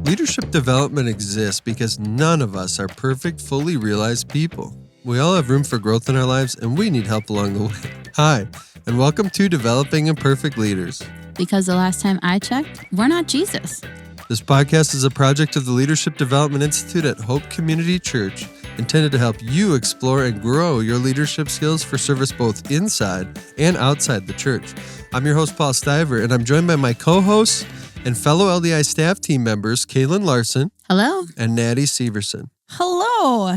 Leadership development exists because none of us are perfect, fully realized people. We all have room for growth in our lives, and we need help along the way. Hi, and welcome to Developing Imperfect Leaders. Because the last time I checked, we're not Jesus. This podcast is a project of the Leadership Development Institute at Hope Community Church, intended to help you explore and grow your leadership skills for service both inside and outside the church. I'm your host, Paul Stiver, and I'm joined by my co-hosts and fellow LDI staff team members, Kaylin Larson. Hello. And Natty Severson. Hello.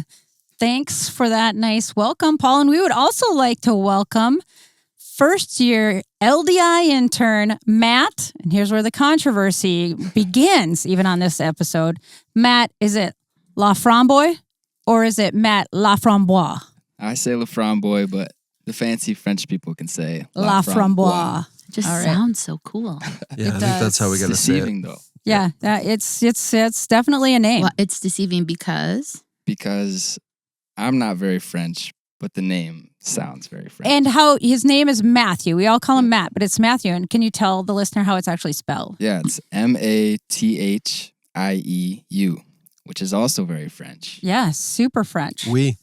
Thanks for that nice welcome, Paul. And we would also like to welcome first-year LDI intern, Matt. And here's where the controversy begins, even on this episode. Matt, is it LaFrambois or is it Matt LaFrambois? I say LaFrambois, but the fancy French people can say LaFrambois. It just sounds so cool. Yeah, I think that's how we got to say it. Deceiving, though. Yeah, it's definitely a name. Well, it's deceiving because I'm not very French, but the name sounds very French. And how his name is Matthew. We all call him Matt, but it's Matthew. And can you tell the listener how it's actually spelled? Yeah, it's Mathieu, which is also very French. Yeah, super French. Oui.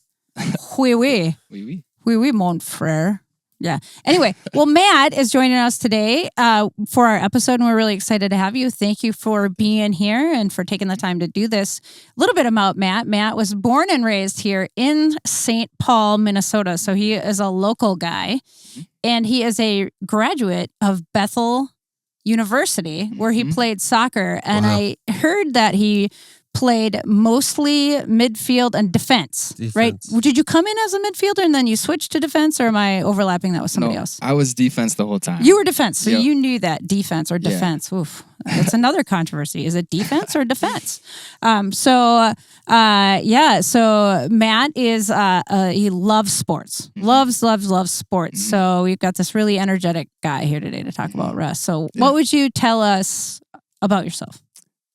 Oui, oui. Oui, oui. Oui, oui, mon frère. Yeah. Anyway, well, Matt is joining us today for our episode, and we're really excited to have you. Thank you for being here and for taking the time to do this. A little bit about Matt. Matt was born and raised here in St. Paul, Minnesota. So he is a local guy, and he is a graduate of Bethel University, where he played soccer. And I heard that he played mostly midfield and defense, right? Did you come in as a midfielder and then you switched to defense, or am I overlapping that with somebody else? I was defense the whole time. You were defense, so you knew that defense or defense. Yeah. Oof, that's another controversy. Is it defense or defense? So Matt is he loves sports, loves sports. So we've got this really energetic guy here today to talk about Russ. So what would you tell us about yourself?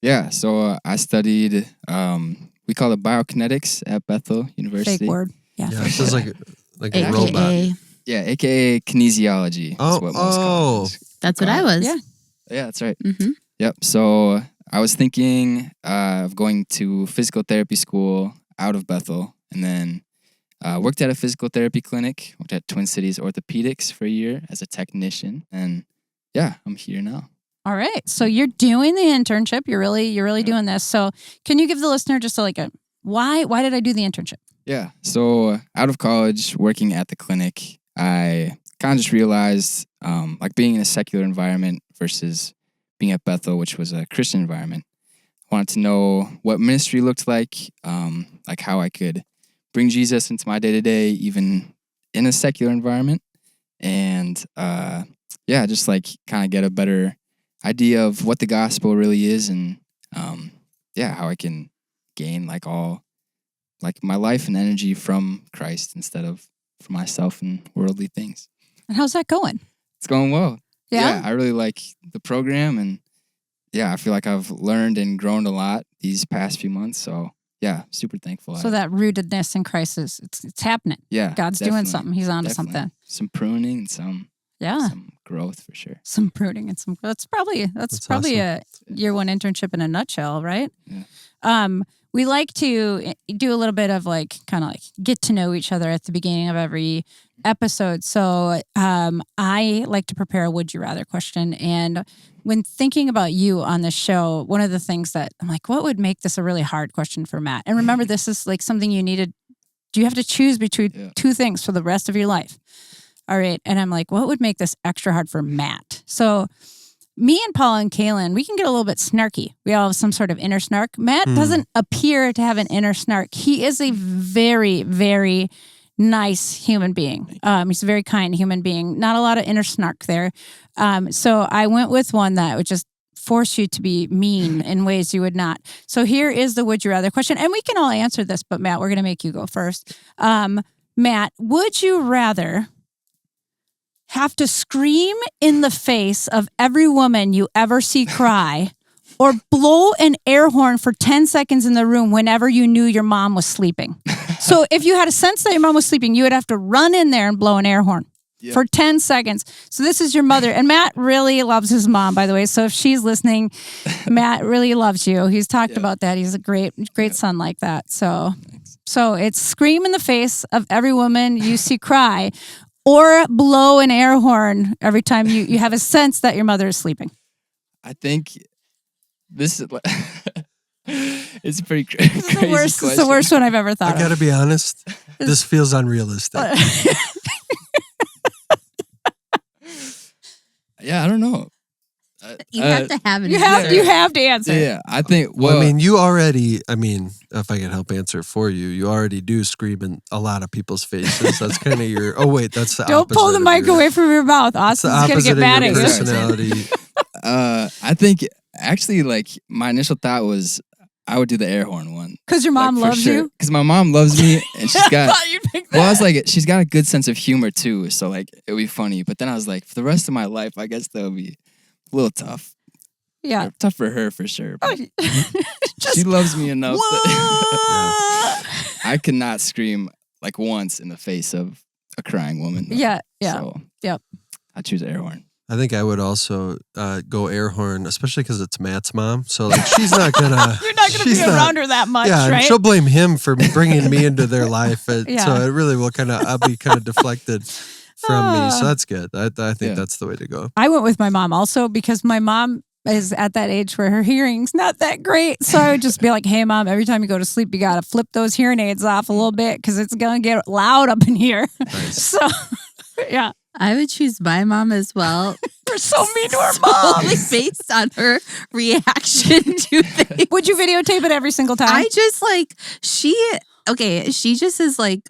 Yeah, so I studied, we call it biokinetics at Bethel University. Fake word. Yeah, it sounds like a AKA. robot. Yeah, AKA kinesiology. That's what I was. Yeah, that's right. Mm-hmm. Yep, so I was thinking of going to physical therapy school out of Bethel, and then worked at a physical therapy clinic, worked at Twin Cities Orthopedics for a year as a technician, and yeah, I'm here now. All right. So you're doing the internship. You're really doing this. So can you give the listener just a why did I do the internship? Yeah. So out of college, working at the clinic, I kind of just realized being in a secular environment versus being at Bethel, which was a Christian environment. I wanted to know what ministry looked like how I could bring Jesus into my day-to-day, even in a secular environment. And just kind of get a better idea of what the gospel really is, and how I can gain my life and energy from Christ instead of for myself and worldly things. And how's that going? It's going well. Yeah, I really like the program, and I feel like I've learned and grown a lot these past few months. So super thankful. So that rootedness in Christ it's happening. Yeah, God's doing something. He's onto something. Some pruning and some growth for sure. Some pruning and some. That's probably awesome. A year one internship in a nutshell, right? Yeah. We like to do a little bit of get to know each other at the beginning of every episode. So I like to prepare a would you rather question, and when thinking about you on the show, one of the things that I'm like, what would make this a really hard question for Matt? And remember, this is something you needed. Do you have to choose between two things for the rest of your life? All right. And I'm like, what would make this extra hard for Matt? So me and Paul and Kaylin, we can get a little bit snarky. We all have some sort of inner snark. Matt doesn't appear to have an inner snark. He is a very, very nice human being. He's a very kind human being. Not a lot of inner snark there. So I went with one that would just force you to be mean in ways you would not. So here is the would you rather question. And we can all answer this, but Matt, we're going to make you go first. Matt, would you rather have to scream in the face of every woman you ever see cry, or blow an air horn for 10 seconds in the room whenever you knew your mom was sleeping? So if you had a sense that your mom was sleeping, you would have to run in there and blow an air horn. for 10 seconds. So this is your mother. And Matt really loves his mom, by the way. So if she's listening, Matt really loves you. He's talked about that. He's a great son like that. So it's scream in the face of every woman you see cry, or blow an air horn every time you have a sense that your mother is sleeping. I think this is it's pretty crazy. This is the worst one I've ever thought of. I gotta be honest, this feels unrealistic. Yeah, I don't know. You have to have it. You have to answer. Yeah, I think. Well, I mean, if I can help answer for you, you already do scream in a lot of people's faces. That's kind of your. Oh wait, that's the. Don't pull the mic away from your mouth. Austin's gonna get mad at you. Personality. I think actually, like my initial thought was I would do the air horn one. Because your mom loves you. Because my mom loves me, and she's got. I thought you'd pick that. Well, I was like, she's got a good sense of humor too, so like it would be funny. But then I was like, for the rest of my life, I guess that would be a little tough. Yeah, tough for her for sure. But she loves me enough that I cannot scream like once in the face of a crying woman. Yeah. So, yep. I choose air horn. I think I would also go air horn, especially because it's Matt's mom. So like, she's not gonna. You're not gonna be around her that much, yeah, right? and she'll blame him for bringing me into their life. So it really will I'll be kind of deflected from me. So that's good. I think that's the way to go. I went with my mom also because my mom is at that age where her hearing's not that great. So I would just be like, hey, Mom, every time you go to sleep, you got to flip those hearing aids off a little bit because it's going to get loud up in here. Nice. So, yeah. I would choose my mom as well. We're so mean to our mom. Only based on her reaction to things. Would you videotape it every single time? I just she just is like,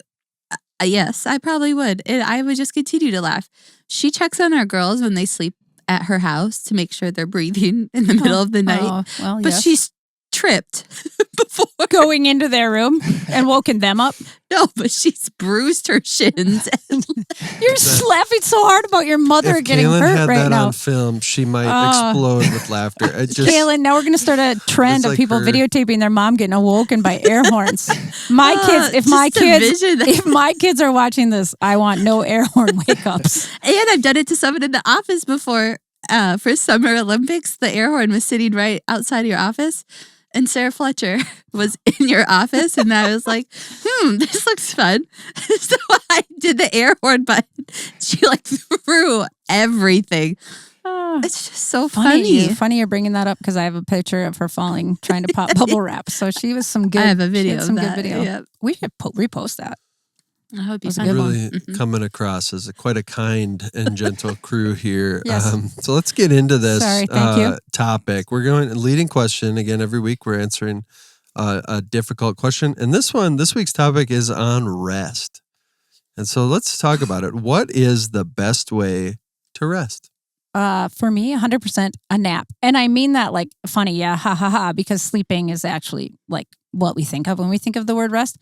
yes, I probably would. And I would just continue to laugh. She checks on our girls when they sleep at her house to make sure they're breathing in the middle of the night. But she's tripped before going into their room and woken them up. No, but she's bruised her shins. You're laughing so hard about your mother getting Kaylin hurt had right that now. On film, she might explode with laughter. Kaylin, now we're going to start a trend of people videotaping their mom getting awoken by air horns. My kids, if my kids are watching this, I want no air horn wake ups. And I've done it to someone in the office before. For Summer Olympics, the air horn was sitting right outside of your office. And Sarah Fletcher was in your office, and I was like, this looks fun. So I did the air horn button. She threw everything. It's just so funny. Funny you're bringing that up because I have a picture of her falling trying to pop bubble wrap. So she was some good. I have a video of some that. Good video. Yep. We should repost that. I hope you really coming across as quite a kind and gentle crew here. Yes. So let's get into this topic. We're going leading question again. Every week we're answering a difficult question, and this week's topic is on rest. And so let's talk about it. What is the best way to rest? For me, 100% a nap, and I mean that funny, because sleeping is actually what we think of when we think of the word rest.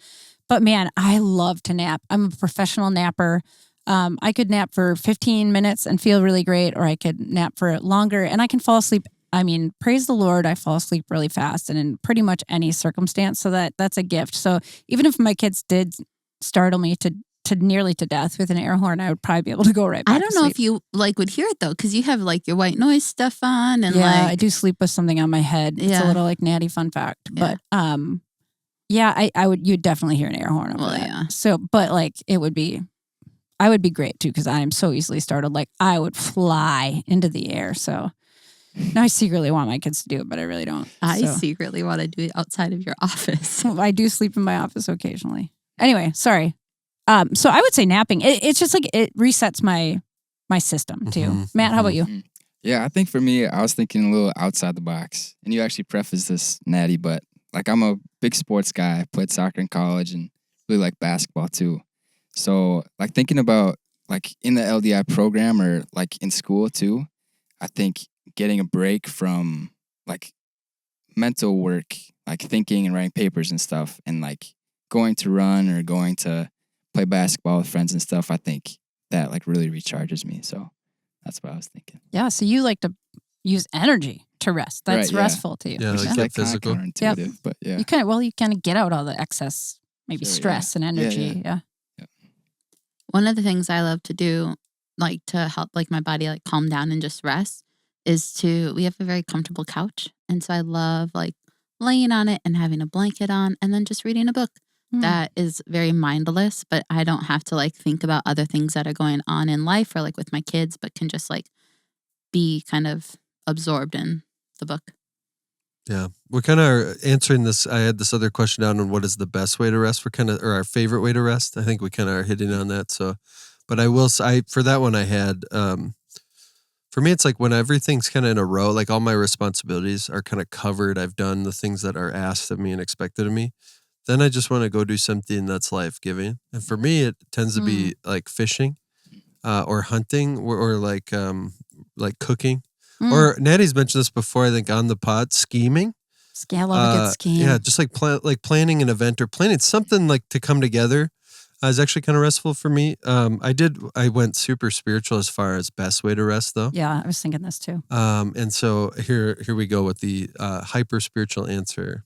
But man, I love to nap. I'm a professional napper. I could nap for 15 minutes and feel really great, or I could nap for longer and I can fall asleep. I mean, praise the Lord, I fall asleep really fast and in pretty much any circumstance. So that's a gift. So even if my kids did startle me to nearly to death with an air horn, I would probably be able to go right back. I don't know if you would hear it though, because you have your white noise stuff on, and I do sleep with something on my head. It's a little natty fun fact, but I would. You'd definitely hear an air horn over that. Yeah. So, but it would be, I would be great too because I am so easily startled. I would fly into the air. So now I secretly want my kids to do it, but I really don't. I secretly want to do it outside of your office. I do sleep in my office occasionally. Anyway, sorry. So I would say napping. It's just it resets my system too. Mm-hmm. Matt, how about you? Yeah, I think for me, I was thinking a little outside the box. And you actually prefaced this, Natty, but I'm a big sports guy. I played soccer in college and really like basketball too. So thinking about in the LDI program or in school too, I think getting a break from mental work, thinking and writing papers and stuff, and going to run or going to play basketball with friends and stuff, I think that really recharges me. So that's what I was thinking. Yeah, so you like to use energy to rest. That's restful to you. Yeah, like physical. Counterintuitive, but yeah. You kind of get out all the excess, maybe stress and energy. Yeah. One of the things I love to do like to help like my body like calm down and just rest is we have a very comfortable couch. And so I love like laying on it and having a blanket on and then just reading a book that is very mindless, but I don't have to like think about other things that are going on in life or like with my kids, but can just like be kind of absorbed in the book. Yeah. We're kind of answering this. I had this other question down on what is the best way to rest. Or our favorite way to rest. I think we kind of are hitting on that. So, but I will say for that one I had, for me, it's like when everything's kind of in a row, like all my responsibilities are kind of covered. I've done the things that are asked of me and expected of me. Then I just want to go do something that's life-giving. And for me, it tends to be like fishing or hunting or like cooking. Or Natty's mentioned this before, I think, on the pod, scheming. I love a good scheme. Yeah, just like planning an event or planning something like to come together is actually kind of restful for me. I went super spiritual as far as best way to rest, though. Yeah, I was thinking this too. And so here we go with the hyper spiritual answer.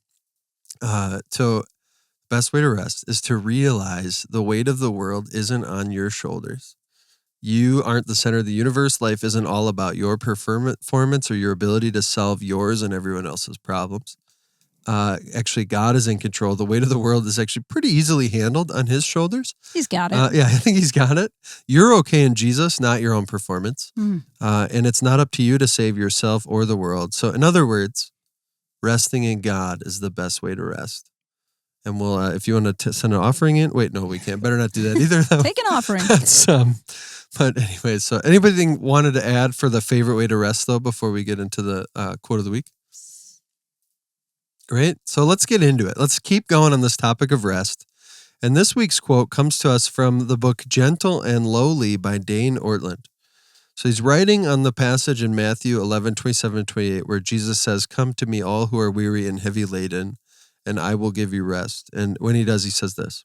So best way to rest is to realize the weight of the world isn't on your shoulders. You aren't the center of the universe. Life isn't all about your performance or your ability to solve yours and everyone else's problems. Actually, God is in control. The weight of the world is actually pretty easily handled on his shoulders. He's got it. Yeah, I think he's got it. You're okay in Jesus, not your own performance. And it's not up to you to save yourself or the world. So in other words, resting in God is the best way to rest. And we'll, if you want to send an offering in, wait, no, we can't. Better not do that either. Take an offering. That's, but anyway, so anybody wanted to add for the favorite way to rest, though, before we get into the quote of the week? Great. So let's get into it. Let's keep going on this topic of rest. And this week's quote comes to us from the book Gentle and Lowly by Dane Ortland. So he's writing on the passage in Matthew 11:27-28, where Jesus says, "Come to me, all who are weary and heavy laden, and I will give you rest." And when he does, he says this: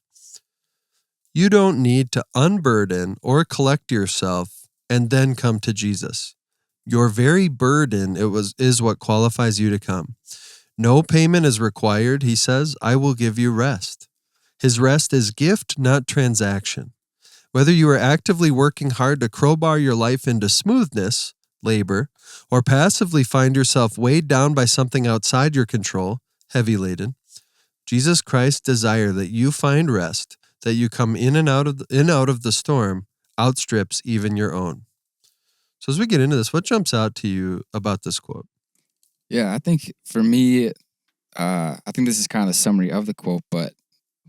"You don't need to unburden or collect yourself and then come to Jesus. Your very burden is what qualifies you to come. No payment is required," he says. "I will give you rest." His rest is gift, not transaction. Whether you are actively working hard to crowbar your life into smoothness, labor, or passively find yourself weighed down by something outside your control, heavy laden, Jesus Christ's desire that you find rest, that you come in and out of the storm, outstrips even your own. So as we get into this, what jumps out to you about this quote? Yeah, I think for me, I think this is kind of the summary of the quote, but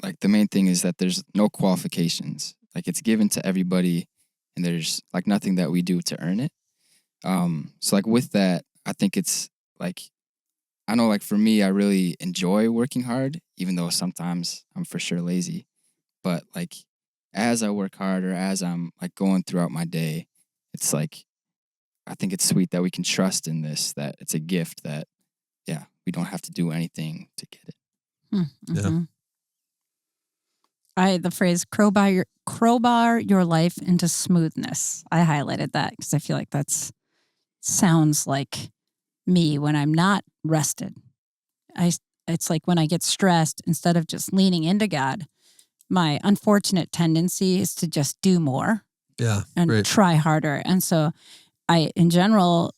like the main thing is that there's no qualifications. Like it's given to everybody, and there's like nothing that we do to earn it. So like with that, I think it's like, I know like for me, I really enjoy working hard, even though sometimes I'm for sure lazy. But like as I work hard or as I'm like going throughout my day, it's like, I think it's sweet that we can trust in this, that it's a gift that, yeah, we don't have to do anything to get it. Mm-hmm. Yeah. The phrase crowbar your life into smoothness. I highlighted that because I feel like that's sounds like me when I'm not rested. It's like when I get stressed, instead of just leaning into God, my unfortunate tendency is to just do more. Yeah, and try harder. And so I, in general,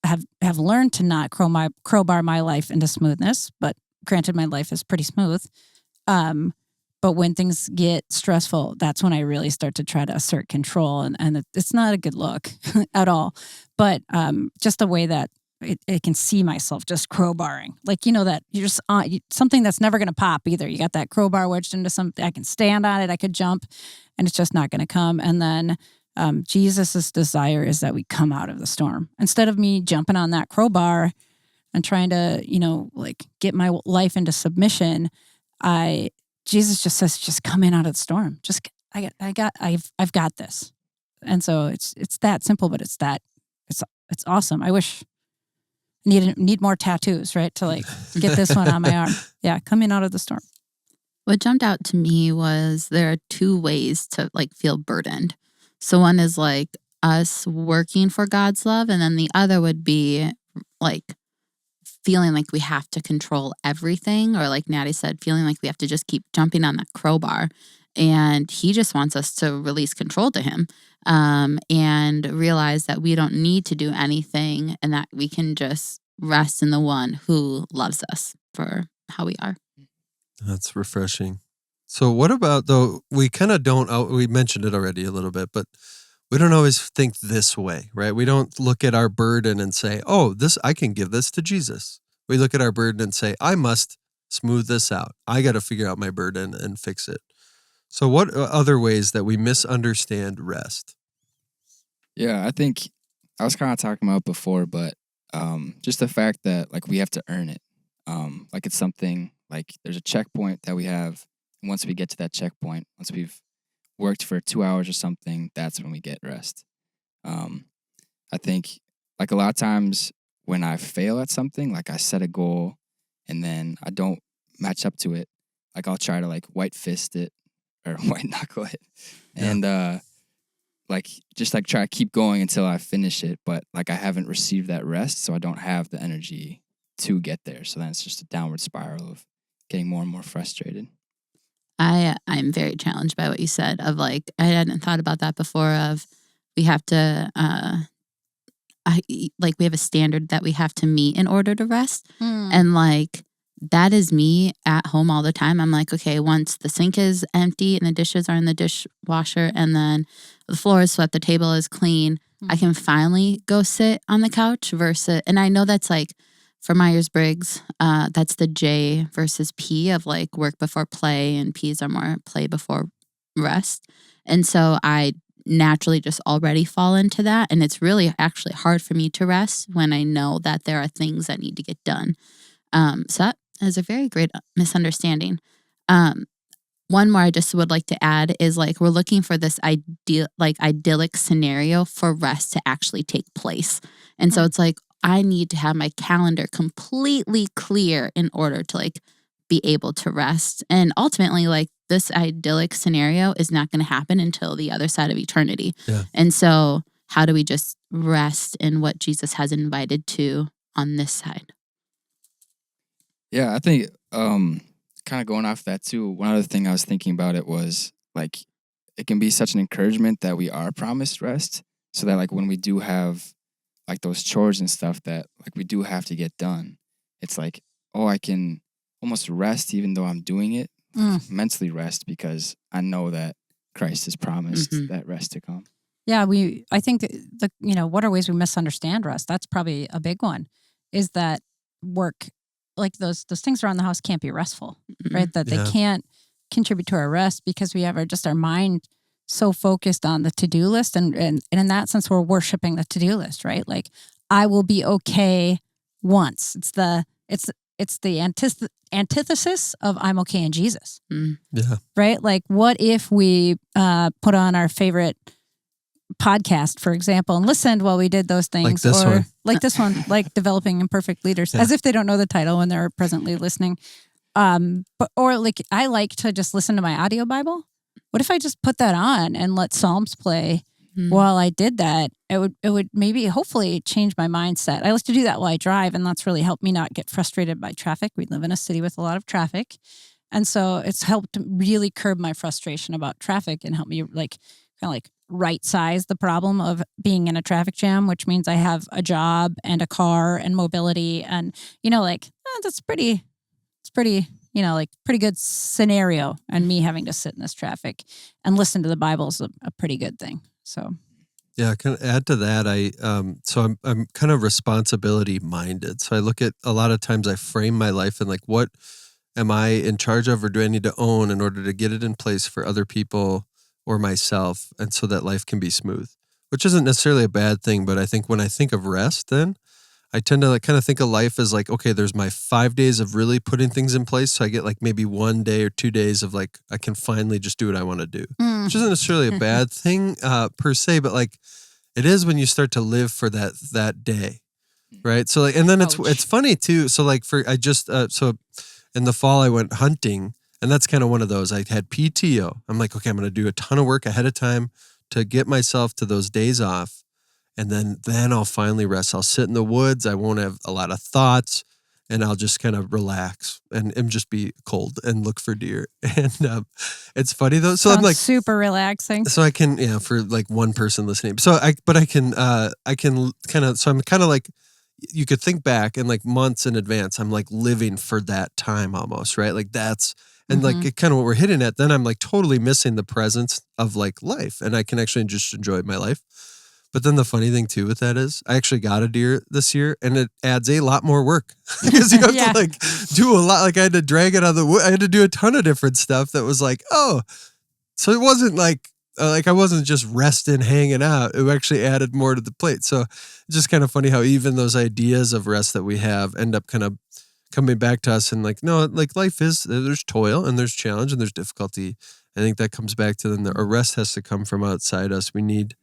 have learned to not crowbar my life into smoothness, but granted, my life is pretty smooth. But when things get stressful, that's when I really start to try to assert control, and it's not a good look at all. But just the way that I can see myself just crowbarring, like, you know, that you're just something that's never going to pop either. You got that crowbar wedged into something. I can stand on it. I could jump, and it's just not going to come. And then Jesus's desire is that we come out of the storm. Instead of me jumping on that crowbar and trying to, you know, like get my life into submission, Jesus just says, just come in out of the storm. Just I've got this. And so it's that simple, but it's awesome. I wish I need more tattoos, right? To like get this one on my arm. Yeah, coming out of the storm. What jumped out to me was there are two ways to like feel burdened. So one is like us working for God's love, and then the other would be like feeling like we have to control everything, or like Natty said, feeling like we have to just keep jumping on that crowbar. And he just wants us to release control to him, and realize that we don't need to do anything and that we can just rest in the one who loves us for how we are. That's refreshing. So what about, though, we kind of don't, we mentioned it already a little bit, but we don't always think this way, right? We don't look at our burden and say, oh, I can give this to Jesus. We look at our burden and say, I must smooth this out. I got to figure out my burden and fix it. So what are other ways that we misunderstand rest? Yeah, I think I was kind of talking about before, but just the fact that like we have to earn it. Like it's something like there's a checkpoint that we have. And once we get to that checkpoint, once we've worked for 2 hours or something, that's when we get rest. I think like a lot of times when I fail at something, like I set a goal and then I don't match up to it, like I'll try to like white fist it or white knuckle it, and like just like try to keep going until I finish it. But like I haven't received that rest, so I don't have the energy to get there. So then it's just a downward spiral of getting more and more frustrated. I'm very challenged by what you said of like, I hadn't thought about that before of we have to, we have a standard that we have to meet in order to rest. And like, that is me at home all the time. I'm like, okay, once the sink is empty and the dishes are in the dishwasher and then the floor is swept, the table is clean, I can finally go sit on the couch versus, and I know that's like, for Myers-Briggs, that's the J versus P of like work before play, and P's are more play before rest. And so I naturally just already fall into that. And it's really actually hard for me to rest when I know that there are things that need to get done. So that is a very great misunderstanding. One more I just would like to add is like we're looking for this idyllic scenario for rest to actually take place. And so it's like, I need to have my calendar completely clear in order to like be able to rest. And ultimately, like this idyllic scenario is not going to happen until the other side of eternity. Yeah. And so how do we just rest in what Jesus has invited to on this side? Yeah, I think kind of going off that too, one other thing I was thinking about it was like it can be such an encouragement that we are promised rest, so that like when we do have like those chores and stuff that like we do have to get done, it's like, oh, I can almost rest even though I'm doing it, mentally rest because I know that Christ has promised that rest to come. Yeah, I think what are ways we misunderstand rest? That's probably a big one, is that work, like those things around the house can't be restful, right? That they can't contribute to our rest because we have our mind so focused on the to-do list. And in that sense, we're worshiping the to-do list, right? Like, I will be okay once. It's the antithesis of I'm okay in Jesus. Yeah. Right? Like, what if we put on our favorite podcast, for example, and listened while we did those things? Like this one, like Developing Imperfect Leaders, as if they don't know the title when they're presently listening. Or like, I like to just listen to my audio Bible. What if I just put that on and let Psalms play while I did that? It would maybe hopefully change my mindset. I like to do that while I drive, and that's really helped me not get frustrated by traffic. We live in a city with a lot of traffic. And so it's helped really curb my frustration about traffic and help me like kind of like right size the problem of being in a traffic jam, which means I have a job and a car and mobility, and that's pretty pretty good scenario, and me having to sit in this traffic and listen to the Bible is a pretty good thing. So, yeah, I can add to that. I'm kind of responsibility minded. So I look at a lot of times I frame my life in like, what am I in charge of, or do I need to own in order to get it in place for other people or myself, and so that life can be smooth, which isn't necessarily a bad thing. But I think when I think of rest, then I tend to kind of think of life as like, okay, there's my 5 days of really putting things in place. So I get like maybe 1 day or 2 days of like, I can finally just do what I want to do, which isn't necessarily a bad thing per se, but like it is when you start to live for that day. Right. So like, and then it's funny too. So like so in the fall I went hunting, and that's kind of one of those. I had PTO. I'm like, okay, I'm going to do a ton of work ahead of time to get myself to those days off. And then I'll finally rest. I'll sit in the woods. I won't have a lot of thoughts. and I'll just kind of relax and just be cold and look for deer. And it's funny though. So Sounds I'm like super relaxing. So I can, for like one person listening. So I can kind of, so I'm kind of like, you could think back and like months in advance, I'm like living for that time almost, right? Like that's, and like kind of what we're hitting at, then I'm like totally missing the presence of like life, and I can actually just enjoy my life. But then the funny thing too with that is I actually got a deer this year, and it adds a lot more work because you have to like do a lot. Like I had to drag it out of the wood. I had to do a ton of different stuff that was like, oh, so it wasn't like I wasn't just resting, hanging out. It actually added more to the plate. So it's just kind of funny how even those ideas of rest that we have end up kind of coming back to us, and like, no, like life is, there's toil and there's challenge and there's difficulty. I think that comes back to then our rest has to come from outside us. We need,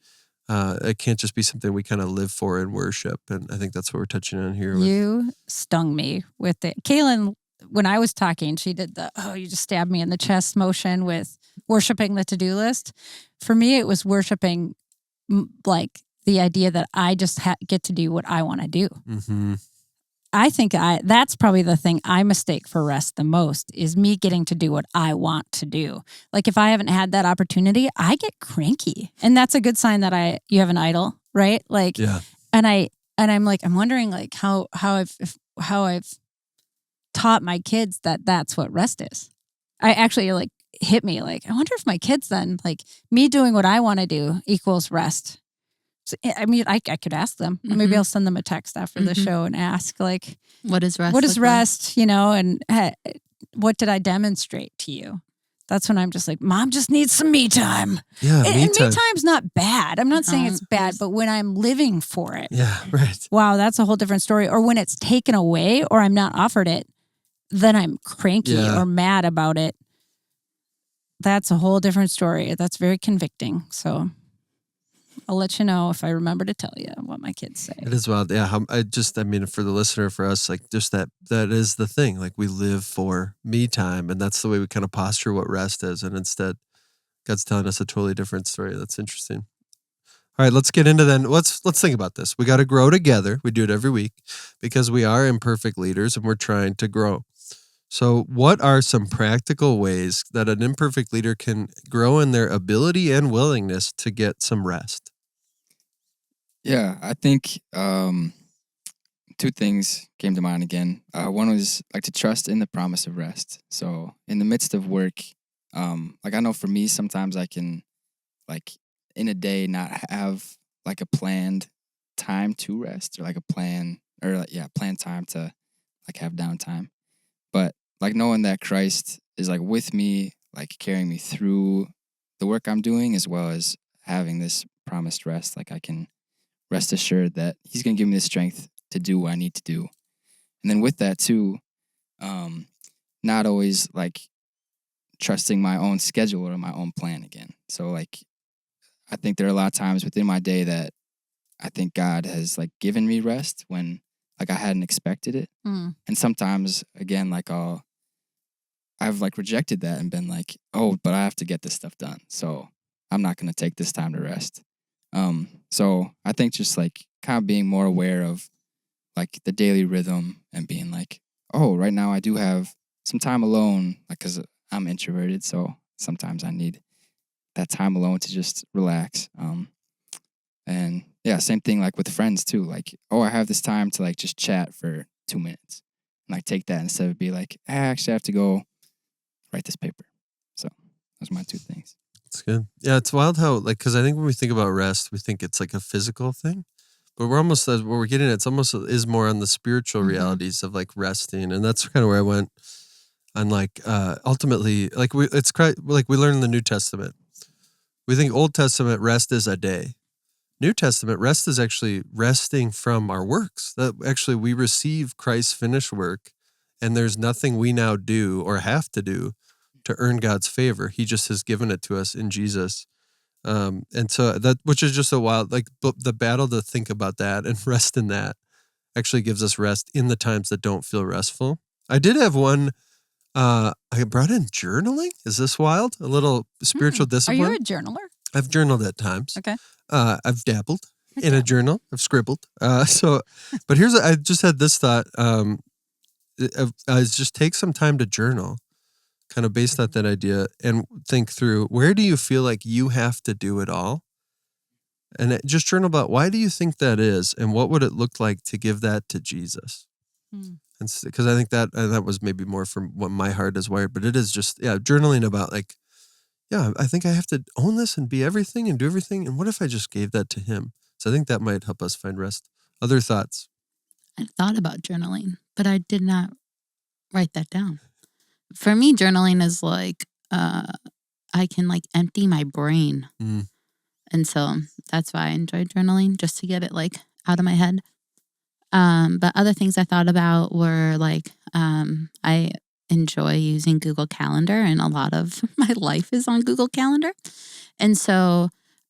it can't just be something we kind of live for and worship. And I think that's what we're touching on here. You stung me with it. Kaylin, when I was talking, she did the, you just stabbed me in the chest motion with worshiping the to-do list. For me, it was worshiping like the idea that I just get to do what I want to do. Mm-hmm. I think that's probably the thing I mistake for rest the most, is me getting to do what I want to do. Like if I haven't had that opportunity, I get cranky, and that's a good sign that you have an idol, right? Like, yeah. And I'm like, I'm wondering like how I've taught my kids that that's what rest is. I actually like hit me like, I wonder if my kids then, like me doing what I want to do equals rest. So, I mean, I could ask them. Maybe I'll send them a text after the show and ask like, what is rest? What is rest? You know, and what did I demonstrate to you? That's when I'm just like, Mom just needs some me time. Yeah, and me time's not bad. I'm not saying it's bad, but when I'm living for it. Yeah, right. Wow, that's a whole different story. Or when it's taken away or I'm not offered it, then I'm cranky or mad about it. That's a whole different story. That's very convicting. So I'll let you know if I remember to tell you what my kids say. It is wild. Yeah. I mean, for the listener, for us, like just that is the thing. Like we live for me time, and that's the way we kind of posture what rest is. And instead, God's telling us a totally different story. That's interesting. All right, let's get into then. Let's think about this. We got to grow together. We do it every week because we are imperfect leaders and we're trying to grow. So what are some practical ways that an imperfect leader can grow in their ability and willingness to get some rest? Yeah, I think two things came to mind again. One was like to trust in the promise of rest. So in the midst of work, like I know for me, sometimes I can like in a day not have like a planned time to rest, or like a plan, or planned time to like have downtime. But like knowing that Christ is like with me, like carrying me through the work I'm doing, as well as having this promised rest, like I can rest assured that he's going to give me the strength to do what I need to do. And then with that too, not always like trusting my own schedule or my own plan again. So like, I think there are a lot of times within my day that I think God has like given me rest when like I hadn't expected it. And sometimes again, like I've like rejected that and been like, oh, but I have to get this stuff done. So I'm not going to take this time to rest. So I think just like kind of being more aware of like the daily rhythm and being like, oh, right now I do have some time alone, like, cause I'm introverted. So sometimes I need that time alone to just relax. And yeah, same thing like with friends too. Like, oh, I have this time to like just chat for 2 minutes, and like take that instead of be like, I actually have to go write this paper. So those are my two things. That's good. Yeah, it's wild how like, because I think when we think about rest, we think it's like a physical thing, but we're almost, what we're getting at, it's almost is more on the spiritual realities of like resting, and that's kind of where I went on like ultimately like we learn in the New Testament. We think Old Testament rest is a day. New Testament rest is actually resting from our works. That actually we receive Christ's finished work, and there's nothing we now do or have to do to earn God's favor. He just has given it to us in Jesus. And so that, which is just a wild, like the battle to think about that and rest in that actually gives us rest in the times that don't feel restful. I did have one, I brought in journaling. Is this wild? A little spiritual discipline. Are you a journaler? I've journaled at times. Okay. I've dabbled in a journal. I've scribbled. But I just had this thought. is just take some time to journal, kind of based on that idea, and think through, where do you feel like you have to do it all? And just journal about, why do you think that is, and what would it look like to give that to Jesus? And because I think that was maybe more from what my heart is wired, but it is just, journaling about like, I think I have to own this and be everything and do everything. And what if I just gave that to him? So I think that might help us find rest. Other thoughts? I thought about journaling, but I did not write that down. For me, journaling is like, I can like empty my brain. And so that's why I enjoy journaling, just to get it like out of my head. But other things I thought about were like, I enjoy using Google Calendar, and a lot of my life is on Google Calendar. And so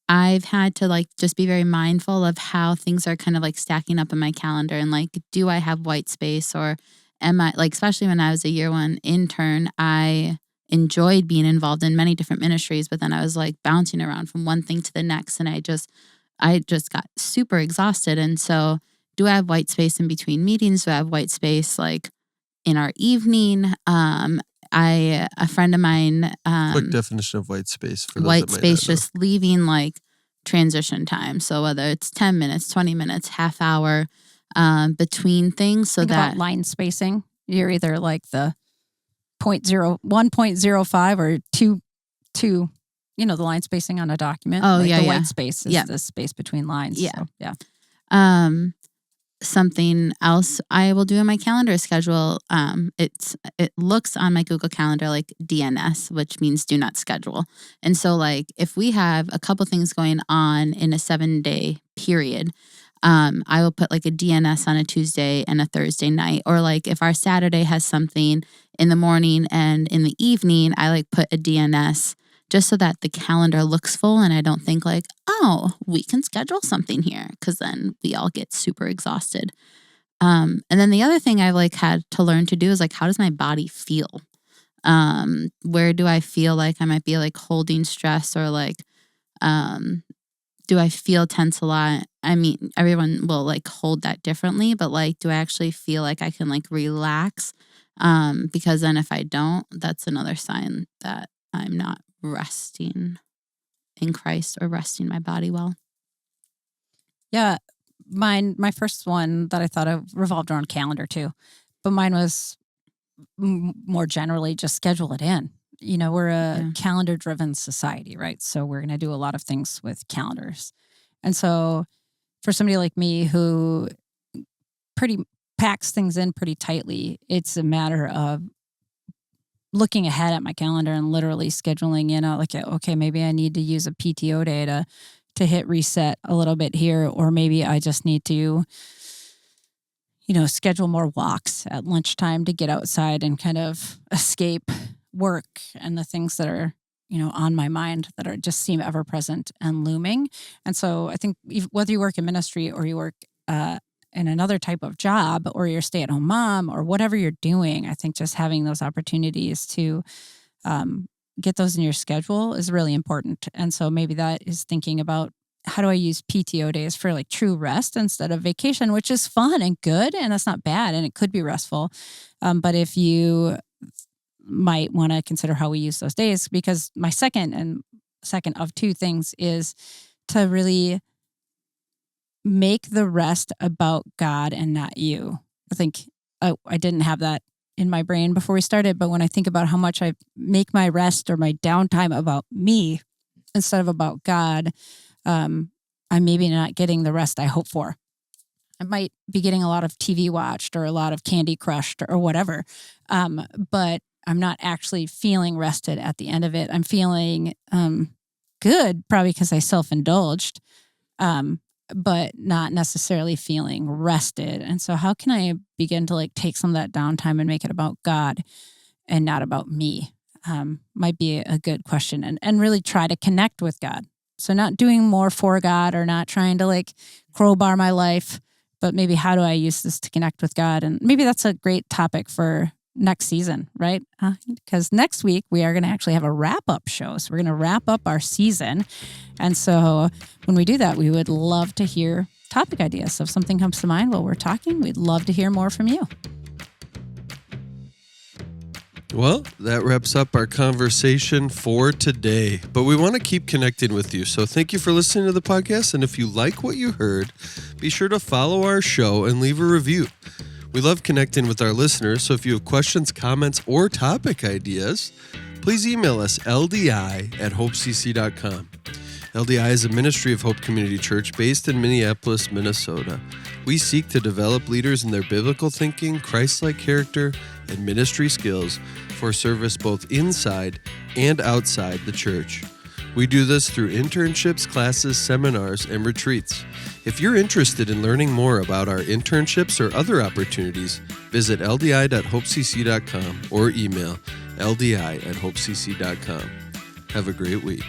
I've had to like just be very mindful of how things are kind of like stacking up in my calendar, and like, do I have white space, or am I like, especially when I was a year one intern, I enjoyed being involved in many different ministries, but then I was like bouncing around from one thing to the next, and I just got super exhausted. And so, do I have white space in between meetings? Do I have white space like in our evening? A friend of mine, Quick definition of white space for those white that might space, not know. just leaving like transition time. So whether it's 10 minutes, 20 minutes, half hour between things, so Think that about line spacing. You're either like the 1.05 or 2, the line spacing on a document. Oh, like yeah, the yeah. white space is the space between lines. Yeah. So, yeah. Something else I will do in my calendar schedule. It looks on my Google Calendar like DNS, which means do not schedule. And so like, if we have a couple things going on in a 7-day period, I will put like a DNS on a Tuesday and a Thursday night. Or like if our Saturday has something in the morning and in the evening, I like put a DNS just so that the calendar looks full, and I don't think like, oh, we can schedule something here, because then we all get super exhausted. And then the other thing I've like had to learn to do is like, how does my body feel? Where do I feel like I might be like holding stress, or like, do I feel tense a lot? I mean, everyone will like hold that differently, but like, do I actually feel like I can like relax? Because then if I don't, that's another sign that I'm not resting in Christ or resting my body well. Yeah. My first one that I thought of revolved around calendar too, but mine was more generally just schedule it in. We're a calendar driven society, right? So we're going to do a lot of things with calendars. And so for somebody like me who pretty packs things in pretty tightly, it's a matter of looking ahead at my calendar and literally scheduling in like, okay, maybe I need to use a PTO day to hit reset a little bit here, or maybe I just need to, schedule more walks at lunchtime to get outside and kind of escape work and the things that are, on my mind that are just seem ever present and looming. And so I think whether you work in ministry or you work in another type of job, or you're a stay-at-home mom, or whatever you're doing, I think just having those opportunities to get those in your schedule is really important. And so maybe that is thinking about, how do I use PTO days for like true rest instead of vacation, which is fun and good, and that's not bad, and it could be restful. But if you might want to consider how we use those days, because my second of two things is to really make the rest about God and not you. I think I didn't have that in my brain before we started, but when I think about how much I make my rest or my downtime about me instead of about God, I'm maybe not getting the rest I hope for. I might be getting a lot of TV watched or a lot of candy crushed or whatever, but I'm not actually feeling rested at the end of it. I'm feeling good, probably because I self-indulged, but not necessarily feeling rested. And so how can I begin to like take some of that downtime and make it about God and not about me? Might be a good question, and really try to connect with God. So not doing more for God, or not trying to like crowbar my life, but maybe how do I use this to connect with God? And maybe that's a great topic for next season, right? Because next week we are going to actually have a wrap-up show. So we're going to wrap up our season. And so when we do that, we would love to hear topic ideas. So if something comes to mind while we're talking, we'd love to hear more from you. Well, that wraps up our conversation for today, but we want to keep connecting with you. So thank you for listening to the podcast. And if you like what you heard, be sure to follow our show and leave a review. We love connecting with our listeners. So if you have questions, comments, or topic ideas, please email us ldi@hopecc.com. LDI is a ministry of Hope Community Church based in Minneapolis, Minnesota. We seek to develop leaders in their biblical thinking, Christ-like character, and ministry skills for service both inside and outside the church. We do this through internships, classes, seminars, and retreats. If you're interested in learning more about our internships or other opportunities, visit ldi.hopecc.com or email ldi@hopecc.com. Have a great week.